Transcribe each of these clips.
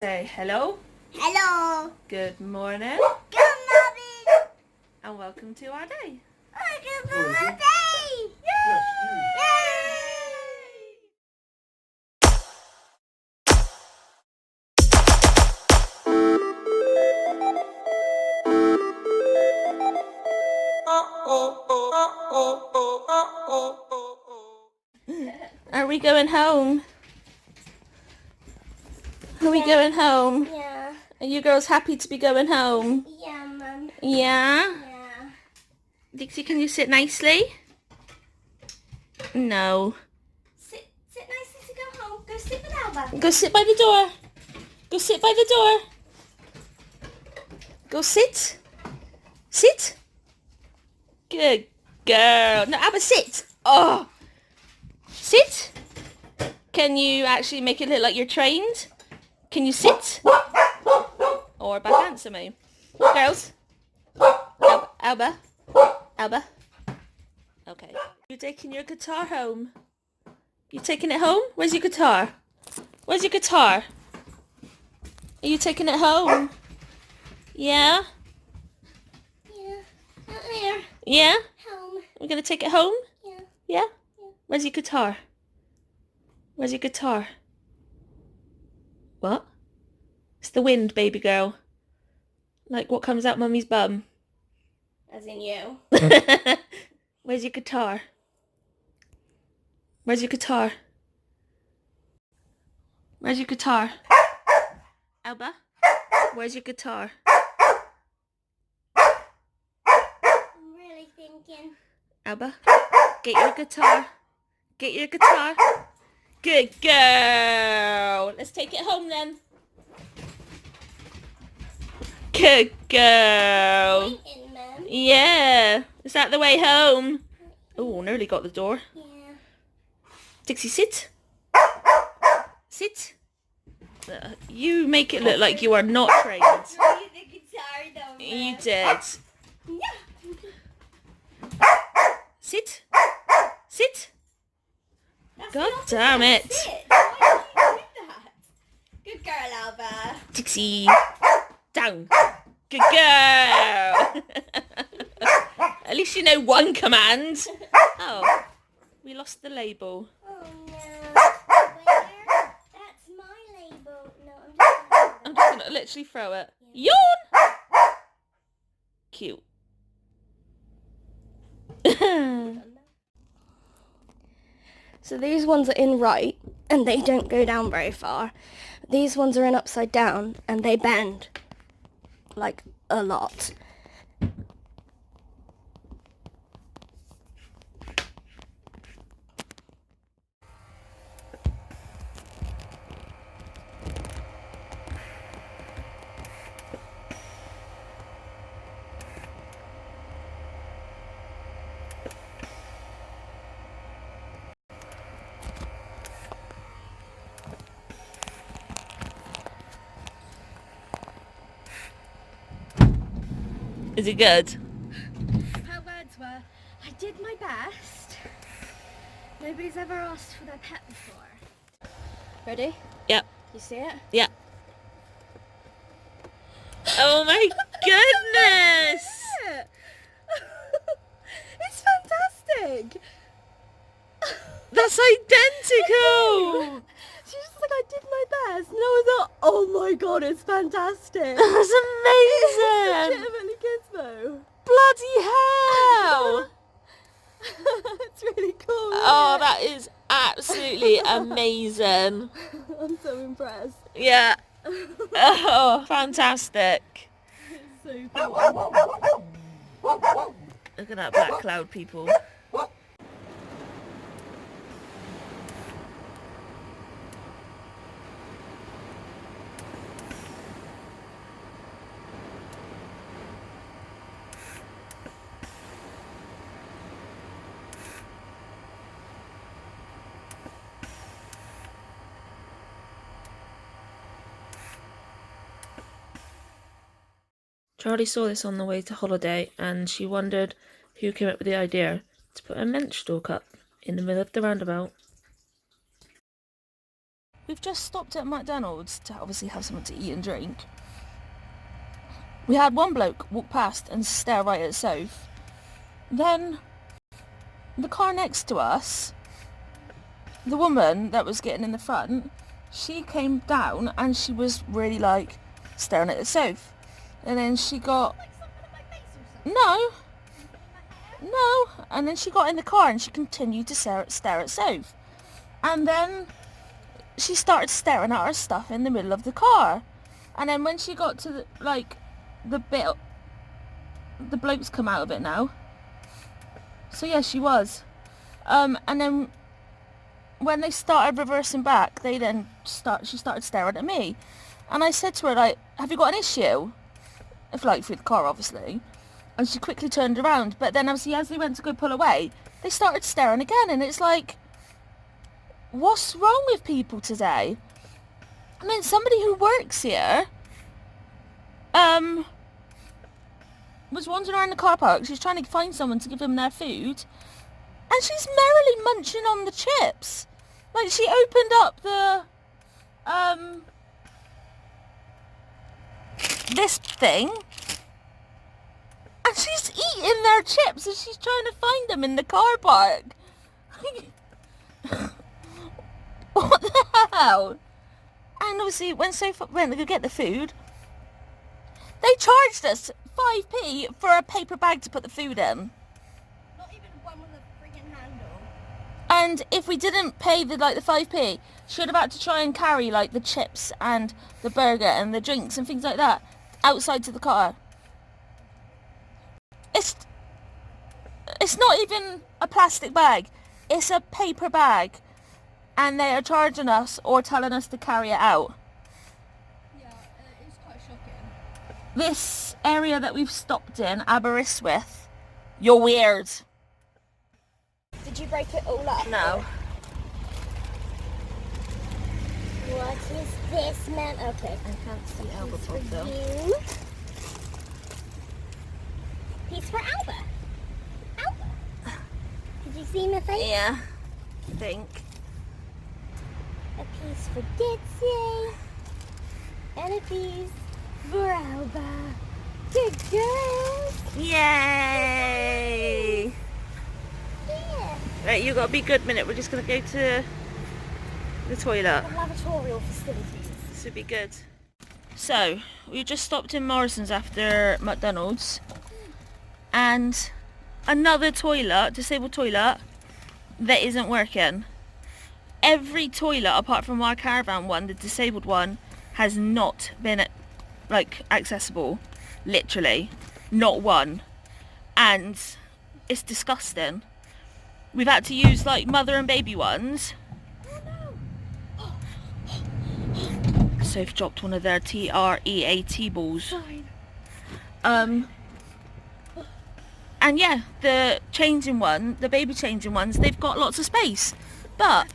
Say hello. Hello. Good morning. Good morning. And welcome to our day. Welcome to our day. Yay! Are we going home? Are we going home? Yeah. Are you girls happy to be going home? Yeah, Mum. Yeah? Yeah. Dixie, can you sit nicely? No. Sit nicely to go home. Go sit with Alba. Go sit by the door. Go sit by the door. Go sit. Sit. Good girl. No, Abba, sit. Oh. Sit. Can you actually make it look like you're trained? Can you sit? Or back answer me. Girls. Alba. Alba. Okay. You're taking your guitar home. You taking it home? Where's your guitar? Where's your guitar? Are you taking it home? Yeah? Yeah. Out there. Yeah? Home. We're going to take it home? Yeah. Yeah? Where's your guitar? Where's your guitar? What? It's the wind, baby girl. Like what comes out mummy's bum. As in you. Where's your guitar? Where's your guitar? Where's your guitar? Alba? Where's your guitar? I'm really thinking. Alba? Get your guitar. Get your guitar. Good girl. Let's take it home then. Good girl. Thinking, Mum. Yeah. Is that the way home? Oh, nearly got the door. Yeah. Dixie, sit. Sit. You make it look like you are not trained. Throw the guitar though, You did. Yeah. Sit. Sit. That's God not damn fair. it. Sit. Why did you do that? Good girl, Alba. Dixie. Down. Good girl. At least you know one command. Oh, we lost the label. Oh no. Where? That's my label. No, I'm just going to literally throw it. Yawn. Cute. So these ones are in right, and they don't go down very far. These ones are in upside down, and they bend, like, a lot. Is it good? Her words were, I did my best. Nobody's ever asked for their pet before. Ready? Yep. You see it? Yep. Oh my goodness! It's fantastic! That's identical! She's just like, I did my best. And I was like, oh my god, it's fantastic. That's amazing! Legitimately Gizmo. Bloody hell! It's really cool. Oh, that is absolutely amazing. I'm so impressed. Yeah. Oh, fantastic. It's so cool. Look at that black cloud, people. Charlie saw this on the way to holiday and she wondered who came up with the idea to put a menstrual cup in the middle of the roundabout. we've just stopped at McDonald's to obviously have something to eat and drink. We had one bloke walk past and stare right at Soph. Then the car next to us, the woman that was getting in the front, she came down and she was really like staring at the Soph. And then she got... No. And then she got in the car and she continued to stare at Soph. And then she started staring at her stuff in the middle of the car. And then when she got to the bit, the bloke's come out of it now. So yeah, she was. And then when they started reversing back, she started staring at me. And I said to her, like, have you got an issue? If like through the car, obviously. And she quickly turned around. But then obviously as they went to go pull away, they started staring again. And it's like, what's wrong with people today? I mean, somebody who works here was wandering around the car park. She's trying to find someone to give them their food. And she's merrily munching on the chips. Like, she opened up the, this thing, and she's eating their chips and she's trying to find them in the car park. What the hell? And obviously, when Sophie went to go get the food, they charged us 5p for a paper bag to put the food in. Not even one with a freaking handle. And if we didn't pay the 5p, she would have had to try and carry the chips and the burger and the drinks and things like that outside to the car. It's not even a plastic bag. It's a paper bag. And they are charging us or telling us to carry it out. Yeah, it's quite shocking. This area that we've stopped in, Aberystwyth, you're weird. Did you break it all up? No. What is this, man? Okay. I can't see Albert For though. you. Piece for Alba. Alba. Did you see my face? Yeah, I think. A piece for Ditsy. And a piece for Alba. Good girls. Yay! Yeah. Right, you gotta be good minute. We're just gonna go to the toilet. Lavatory facilities. This would be good. So, we just stopped in Morrison's after McDonald's. And another toilet, disabled toilet, that isn't working. Every toilet apart from our caravan one, the disabled one, has not been accessible. Literally. Not one. And it's disgusting. We've had to use mother and baby ones. Oh no. Soph dropped one of their TREAT balls. Fine. And yeah, the baby changing ones, they've got lots of space. But,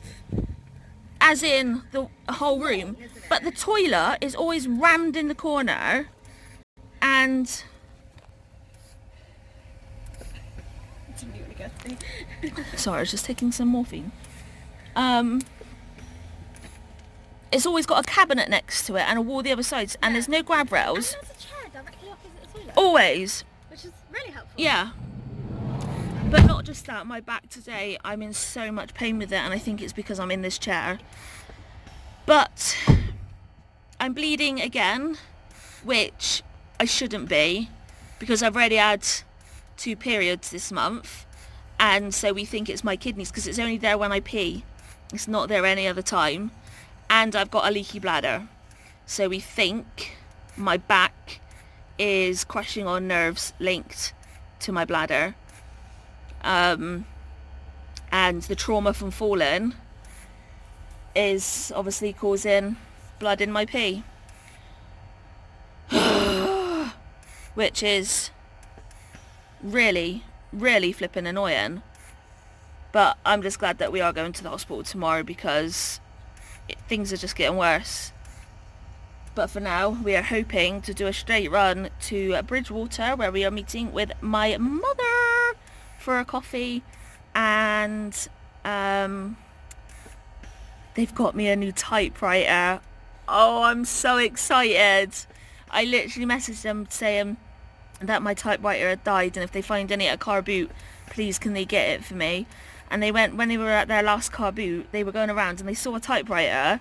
as in the whole room, but the toilet is always rammed in the corner. And sorry, I was just taking some morphine. It's always got a cabinet next to it and a wall the other sides, and there's no grab rails. And there's a chair directly opposite the toilet. Always. Which is really helpful. Yeah. But not just that, my back today, I'm in so much pain with it, and I think it's because I'm in this chair. But I'm bleeding again, which I shouldn't be, because I've already had 2 periods this month, and so we think it's my kidneys, because it's only there when I pee. It's not there any other time. And I've got a leaky bladder. So we think my back is crushing on nerves linked to my bladder. And the trauma from falling is obviously causing blood in my pee. Which is really, really flipping annoying. But I'm just glad that we are going to the hospital tomorrow, because things are just getting worse. But for now, we are hoping to do a straight run to Bridgewater, where we are meeting with my mother for a coffee and they've got me a new typewriter. Oh, I'm so excited. I literally messaged them saying that my typewriter had died, and if they find any at a car boot, please can they get it for me. And they went, when they were at their last car boot, they were going around and they saw a typewriter.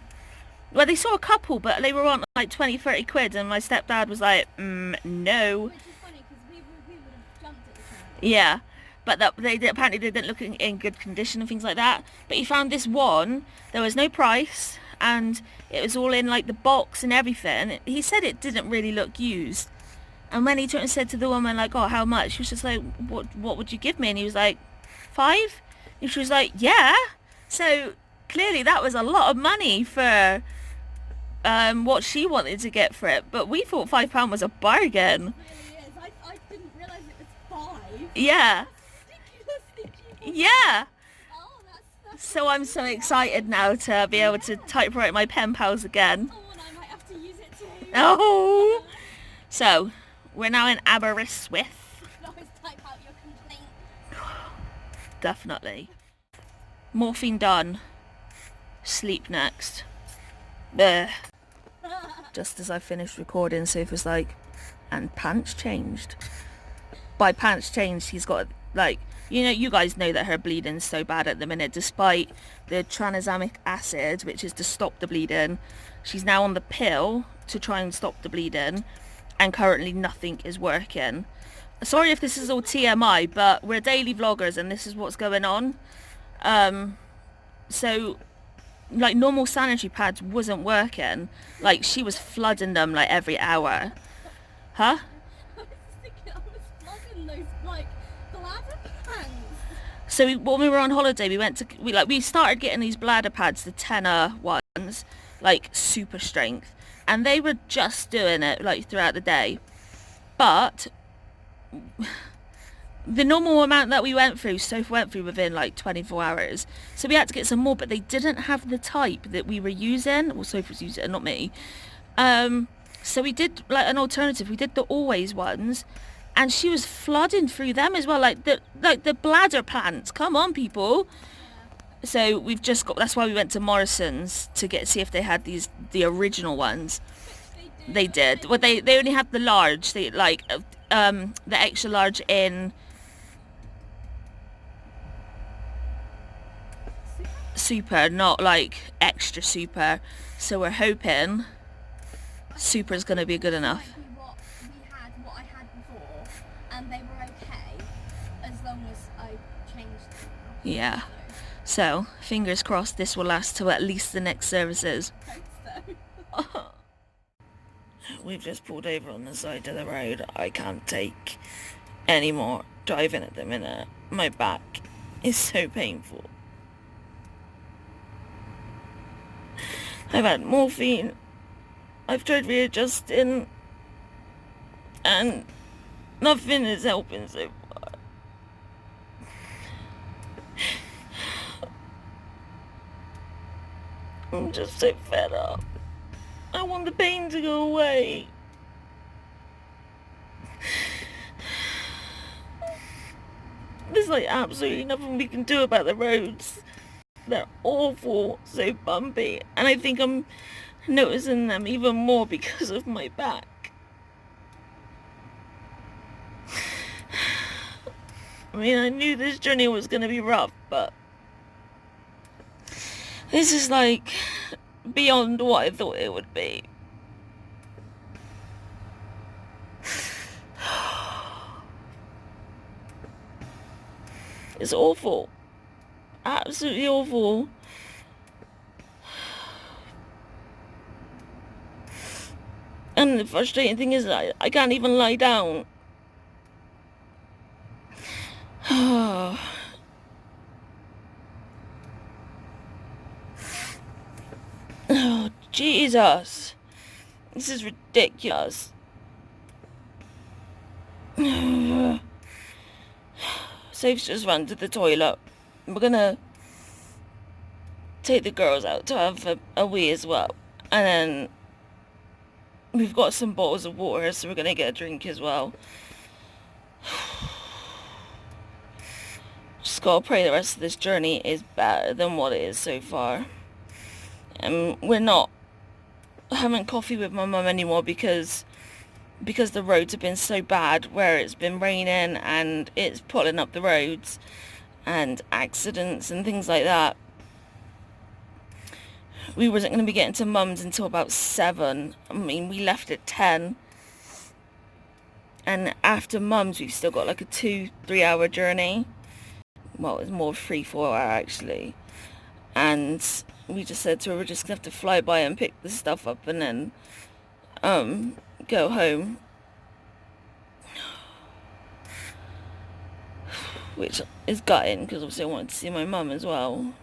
Well, they saw a couple, but they were on like 20-30 quid, and my stepdad was like, no. Which is funny because we would have jumped at the chance. Yeah, but apparently they didn't look in good condition and things like that. But he found this one, there was no price, and it was all in like the box and everything. He said it didn't really look used. And when he turned and said to the woman, like, oh, how much? She was just like, what would you give me? And he was like, 5? And she was like, yeah. So clearly that was a lot of money for what she wanted to get for it. But we thought £5 was a bargain. It really is. I didn't realise it was 5. Yeah. Ridiculously cheap. Yeah. Oh, that's So I'm so excited now to be able to typewrite my pen pals again. Oh, and I might have to use it too. Oh. So we're now in Aberystwyth. Always type out your complaint. Definitely. Morphine done. Sleep next. Bleh. Just as I finished recording, Sophie's like, and pants changed. By pants changed, he's got, like, you guys know that her bleeding's so bad at the minute, despite the tranexamic acid, which is to stop the bleeding. She's now on the pill to try and stop the bleeding, and currently nothing is working. Sorry if this is all TMI, but we're daily vloggers and this is what's going on. So like normal sanitary pads wasn't working. Like she was flooding them like every hour. Huh? I was thinking I was flooding those, like, bladder pants. So when we were on holiday, we started getting these bladder pads, the tenner ones, like super strength, and they were just doing it like throughout the day. But the normal amount that we went through, Sophie went through within like 24 hours. So we had to get some more, but they didn't have the type that we were using. Well, Sophie was using it, not me. So we did like an alternative. We did the always ones, and she was flooding through them as well, like the bladder pants. Come on, people. So we've just got. That's why we went to Morrison's to see if they had the original ones. They did. Well, they only had the large. They like the extra large in super, not like extra super. So we're hoping super's gonna be good enough. What I had before, and they were okay as long as I changed them. Yeah. So fingers crossed this will last till at least the next services. Hope so. We've just pulled over on the side of the road. I can't take any more driving at the minute. My back is so painful. I've had morphine. I've tried readjusting. And nothing is helping so far. I'm just so fed up. I want the pain to go away. There's like absolutely nothing we can do about the roads. They're awful, so bumpy, and I think I'm noticing them even more because of my back. I mean, I knew this journey was going to be rough, but this is like beyond what I thought it would be. It's awful. Absolutely awful. And the frustrating thing is I can't even lie down. Oh, Jesus. This is ridiculous. Safe's just run to the toilet. We're gonna take the girls out to have a wee as well. And then we've got some bottles of water, so we're gonna get a drink as well. Just gotta pray the rest of this journey is better than what it is so far. we're not having coffee with my mum anymore because the roads have been so bad, where it's been raining and it's pulling up the roads and accidents and things like that. We wasn't going to be getting to mum's until about 7. I mean, we left at 10. And after mum's, we've still got like a 2-3 hour journey. Well, it's more 3-4 hour actually. And we just said to her, we're just going to have to fly by and pick the stuff up and then go home. Which is gutting, because obviously I wanted to see my mum as well.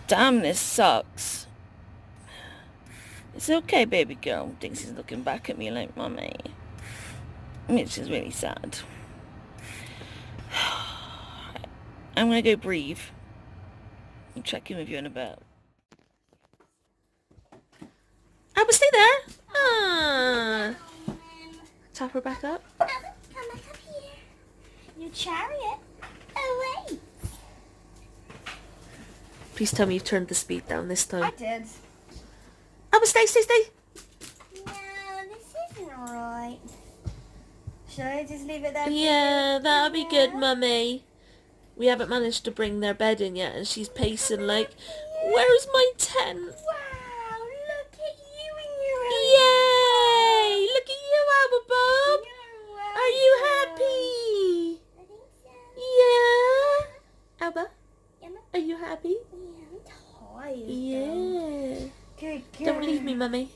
Damn, this sucks. It's okay, baby girl. Dixie's looking back at me like, mummy. Which is really sad. I'm gonna go breathe. I'll check in with you in a bit. I was stay there. Ah. Tap her back up. Come back up here. Your chariot. Away. Please tell me you've turned the speed down this time. I did. I was stay. No, this isn't right. Should I just leave it there? Yeah, that'll be good, mummy. We haven't managed to bring their bed in yet, and she's pacing like, where's my tent? Wow, look at you and your Yay! Look at you, Albert Bob. Are you happy? I think so. Yeah. Alba, Emma? are you happy? Yeah, I'm tired. Yeah. Good girl. Don't leave me, mummy.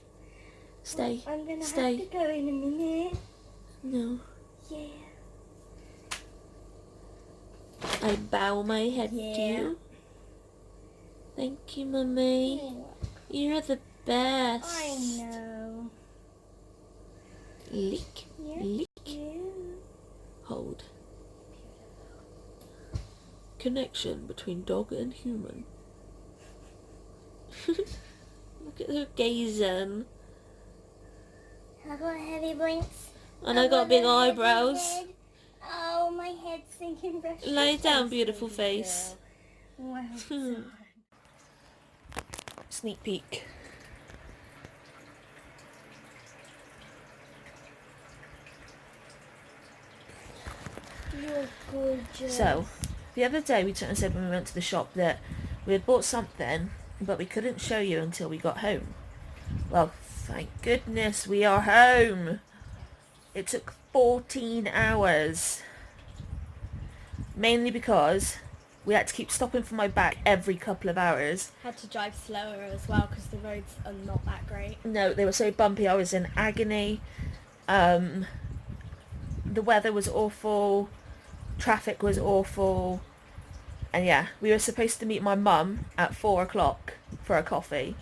Stay. I'm gonna Stay. have to go in a minute. No. Yeah. I bow my head to you. Thank you, mummy. You're the best. I know. Lick. Lick. Yeah. Hold. Connection between dog and human. Look at her gazing. I got heavy blinks. And I got big eyebrows. Head. Oh, my head's sinking. Lie down, beautiful face. Well Sneak peek. You're gorgeous. So, the other day we said when we went to the shop that we had bought something, but we couldn't show you until we got home. Well, thank goodness we are home. It took 14 hours. Mainly because we had to keep stopping for my back every couple of hours. Had to drive slower as well because the roads are not that great. No, they were so bumpy. I was in agony. The weather was awful. Traffic was awful. And yeah, we were supposed to meet my mum at 4 o'clock for a coffee.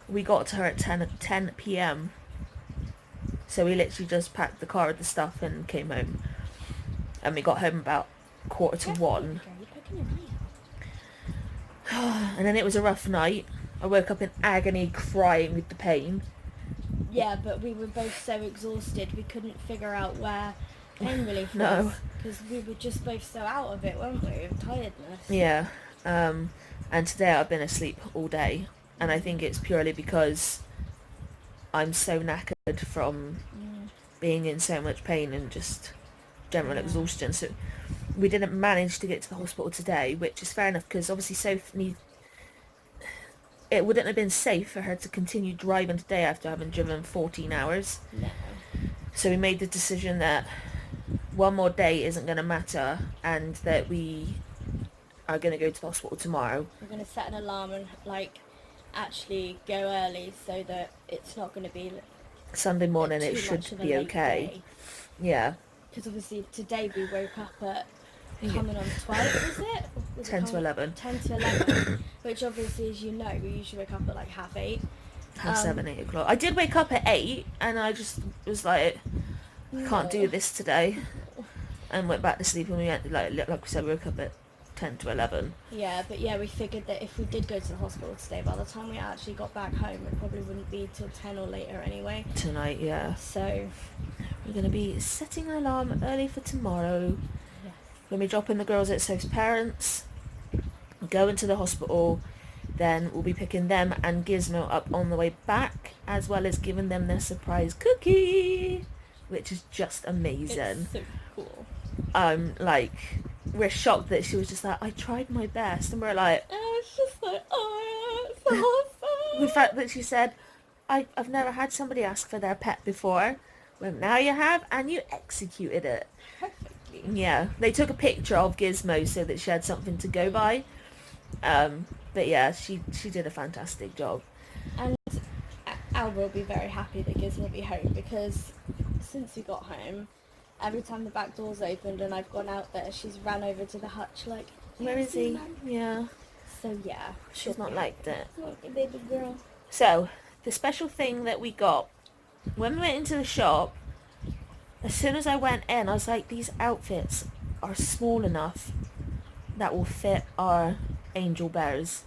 We got to her at 10 p.m. So we literally just packed the car with the stuff and came home. And we got home about 1:45. And then it was a rough night. I woke up in agony, crying with the pain. Yeah, but we were both so exhausted we couldn't figure out where pain relief was. No. Because we were just both so out of it, weren't we? Of tiredness. Yeah. And today I've been asleep all day. And I think it's purely because I'm so knackered from being in so much pain and just general exhaustion. So we didn't manage to get to the hospital today, which is fair enough because obviously it wouldn't have been safe for her to continue driving today after having driven 14 hours. No. So we made the decision that one more day isn't going to matter and that we are going to go to the hospital tomorrow. We're going to set an alarm and actually go early so that it's not going to be Sunday morning. too It much should of a be late okay. day. Yeah. Because obviously today we woke up at coming on 12, was it? Was 10 to 11. 10 to 11, which obviously, as you know, we usually wake up at like 8:30. 7, 8 o'clock. I did wake up at 8 and I just was like, I can't do this today. And went back to sleep and we went, like we said, we woke up at 10 to 11. Yeah, but yeah, we figured that if we did go to the hospital today, by the time we actually got back home, it probably wouldn't be till 10 or later anyway. Tonight, yeah. So We're going to be setting an alarm early for tomorrow. yeah. We're going to be dropping the girls at Soph's parents, going to the hospital, then we'll be picking them and Gizmo up on the way back, as well as giving them their surprise cookie, which is just amazing. It's so cool. Like, we're shocked that she was just like, I tried my best, and we're like, I was just like, oh, it's awesome. the fact that she said, I've never had somebody ask for their pet before. Well, now you have, and you executed it. Perfectly. Yeah, they took a picture of Gizmo so that she had something to go by. But yeah, she did a fantastic job. And Al will be very happy that Gizmo will be home, because since we got home, every time the back door's opened and I've gone out there, she's ran over to the hutch like, Where is he? Mum. Yeah. So yeah, She's not liked it. Not the baby girl. So, the special thing that we got, when we went into the shop, as soon as I went in, I was like, these outfits are small enough that will fit our angel bears.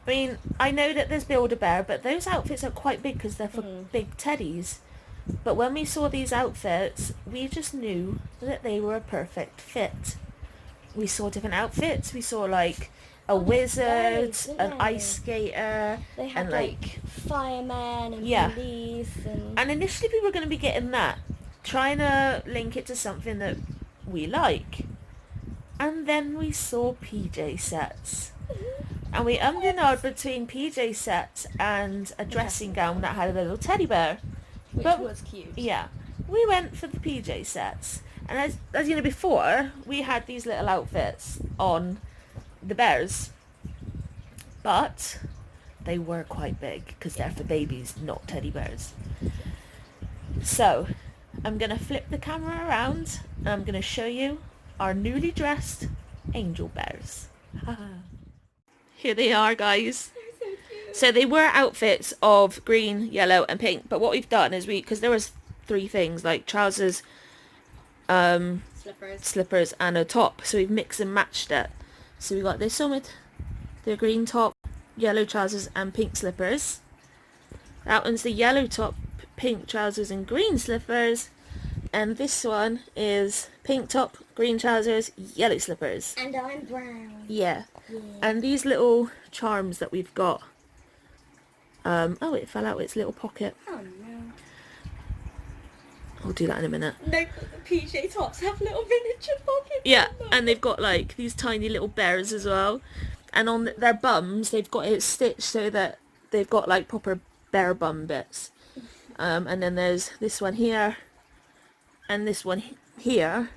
I mean, I know that there's Build-A-Bear, but those outfits are quite big because they're for big teddies. But when we saw these outfits, we just knew that they were a perfect fit. We saw different outfits. We saw like a wizard, an ice skater, They had and like firemen and Yeah. police and initially we were going to be getting that, trying to link it to something that we like. And then we saw PJ sets. And we ummed and ahed between PJ sets and a dressing gown that had a little teddy bear. which but- was cute. Yeah, we went for the PJ sets. And as you know, before, we had these little outfits on the bears. But they were quite big because they're for babies, not teddy bears. So, I'm going to flip the camera around and I'm going to show you our newly dressed angel bears. Here they are, guys. So cute. So they were outfits of green, yellow and pink, but what we've done is because there was 3 things, like trousers, slippers and a top, so we've mixed and matched it. So we got this one with the green top, yellow trousers and pink slippers. That one's the yellow top, pink trousers and green slippers. And this one is pink top, green trousers, yellow slippers. And I'm brown. Yeah. Yeah. And these little charms that we've got. Oh, it fell out its little pocket. Oh no. I'll do that in a minute. No, but the PJ tops have little miniature pockets. Yeah, on them. and they've got like these tiny little bears as well. And on their bums, they've got it stitched so that they've got like proper bear bum bits. And then there's this one here. And this one here.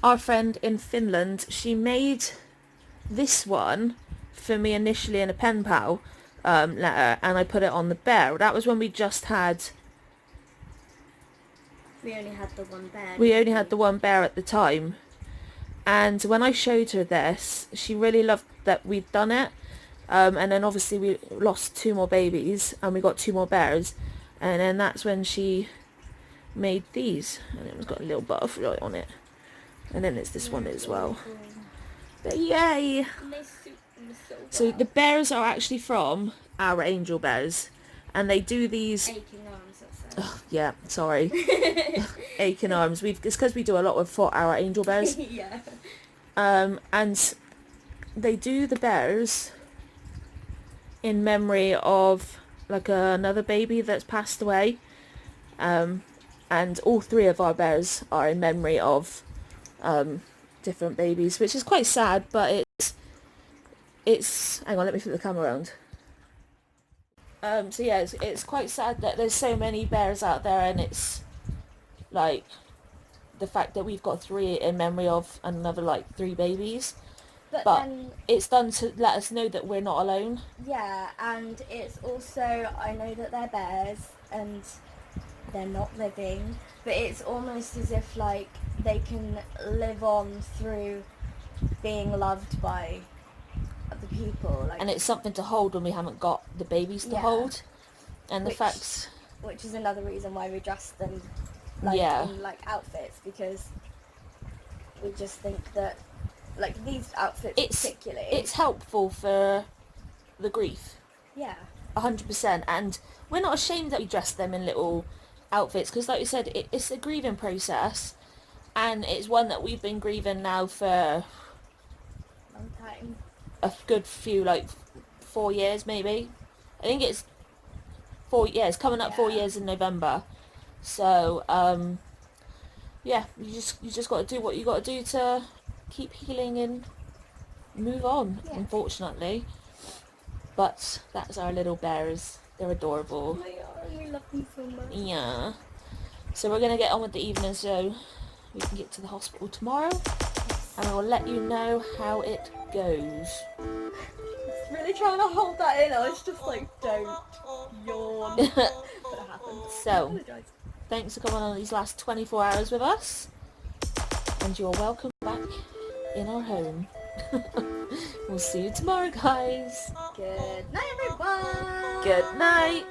Our friend in Finland, she made this one for me initially in a pen pal letter, and I put it on the bear. That was when we just had... We only had the one bear. We only had the one bear at the time. And when I showed her this, she really loved that we'd done it. And then obviously we lost 2 more babies and we got 2 more bears. And then that's when she made these. And it's got a little butterfly on it. And then it's this one as well. But yay! And they suit them so well. So the bears are actually from our angel bears. And they do these... Aching arms, that's it. Oh, yeah, sorry. Aching arms. It's because we do a lot for our angel bears. Yeah. And they do the bears in memory of like another baby that's passed away. And all 3 of our bears are in memory of different babies, which is quite sad, but it's hang on, let me flip the camera around. So yeah, it's quite sad that there's so many bears out there, and it's like the fact that we've got 3 in memory of another like 3 babies. But then, it's done to let us know that we're not alone. yeah, and it's also, I know that they're bears and they're not living, but it's almost as if like they can live on through being loved by other people. Like, And it's something to hold when we haven't got the babies to Yeah. hold. And the Which- fact... which is another reason why we dress them like Yeah. in like outfits, because we just think that like these outfits particularly, It's helpful for the grief. yeah, 100%. And we're not ashamed that we dress them in little outfits, because like you said, it's a grieving process, and it's one that we've been grieving now for long time. a good few, like 4 years maybe. I think it's 4 years, coming up 4 years in November. So yeah, you just got to do what you got to do to keep healing and move on, unfortunately. But that's our little bears. They're adorable. They are. We love them so much. Yeah. So we're going to get on with the evening so we can get to the hospital tomorrow. And I will let you know how it goes. Really trying to hold that in. I was just like, don't yawn. But it happened. So, thanks for coming on these last 24 hours with us. And you're welcome back in our home. We'll see you tomorrow, guys. Good night, everyone. Good night.